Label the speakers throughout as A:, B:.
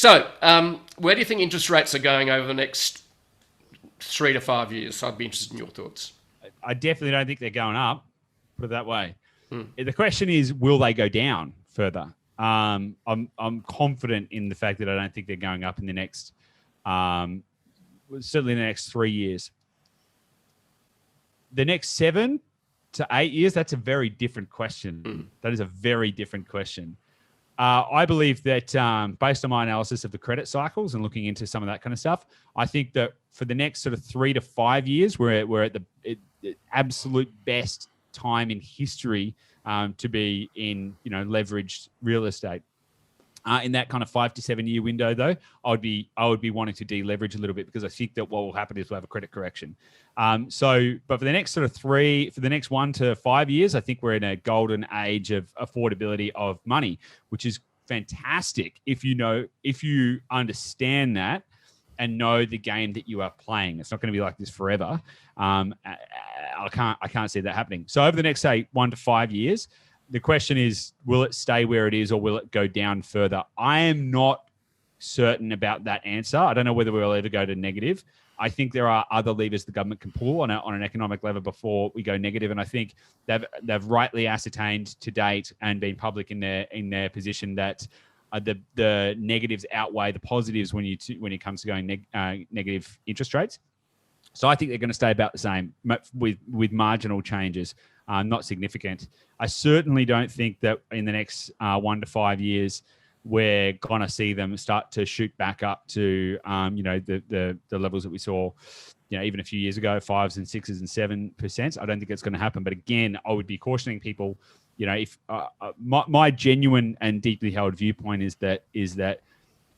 A: So, where do you think interest rates are going over the next 3 to 5 years? I'd be interested in your thoughts.
B: I definitely don't think they're going up. Put it that way. The question is, will they go down further? I'm confident in the fact that I don't think they're going up in the next, certainly in the next 3 years. The next 7 to 8 years, that's a very different question. That is a very different question. I believe that based on my analysis of the credit cycles and looking into some of that kind of stuff, I think that for the next sort of 3 to 5 years, we're at the absolute best time in history to be in, leveraged real estate. In that kind of 5 to 7 year window, though, I would be wanting to deleverage a little bit because I think that what will happen is we'll have a credit correction. But for the next for the next 1 to 5 years, I think we're in a golden age of affordability of money, which is fantastic if you understand that and know the game that you are playing. It's not going to be like this forever. I can't see that happening. So over the next, say, 1 to 5 years, the question is, will it stay where it is or will it go down further? I am not certain about that answer. I don't know whether we'll ever go to negative. I think there are other levers the government can pull on an economic level before we go negative. And I think they've rightly ascertained to date and been public in their position that the negatives outweigh the positives when it comes to going negative interest rates. So I think they're going to stay about the same with marginal changes, not significant. I certainly don't think that in the next 1 to 5 years we're going to see them start to shoot back up to the levels that we saw even a few years ago, 5s and 6s and 7%. I don't think it's going to happen. But again, I would be cautioning people. If my genuine and deeply held viewpoint is that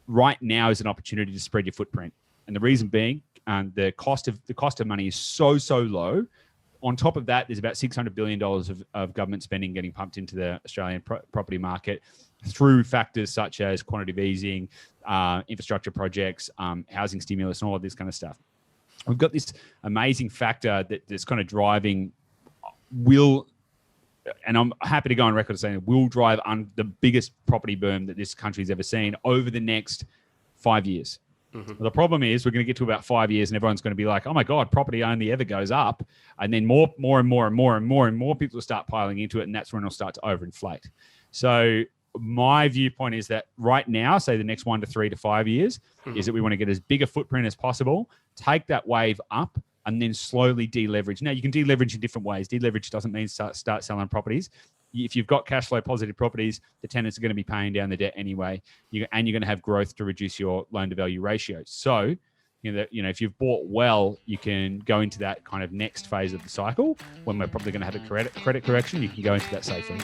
B: right now is an opportunity to spread your footprint, and the reason being, the cost of money is so low. On top of that, there's about $600 billion of government spending getting pumped into the Australian property market through factors such as quantitative easing, infrastructure projects, housing stimulus, and all of this kind of stuff. We've got this amazing factor that's kind of driving and I'm happy to go on record saying it will drive the biggest property boom that this country's ever seen over the next 5 years. Mm-hmm. The problem is we're going to get to about 5 years and everyone's going to be like, oh my God, property only ever goes up. And then more people will start piling into it. And that's when it'll start to overinflate. So my viewpoint is that right now, say the next 1 to 3 to 5 years, is that we want to get as big a footprint as possible, take that wave up, and then slowly deleverage. Now, you can deleverage in different ways. Deleverage doesn't mean start selling properties. If you've got cash flow positive properties, the tenants are going to be paying down the debt anyway, and you're going to have growth to reduce your loan to value ratio. So, if you've bought well, you can go into that kind of next phase of the cycle when we're probably going to have a credit correction. You can go into that safely.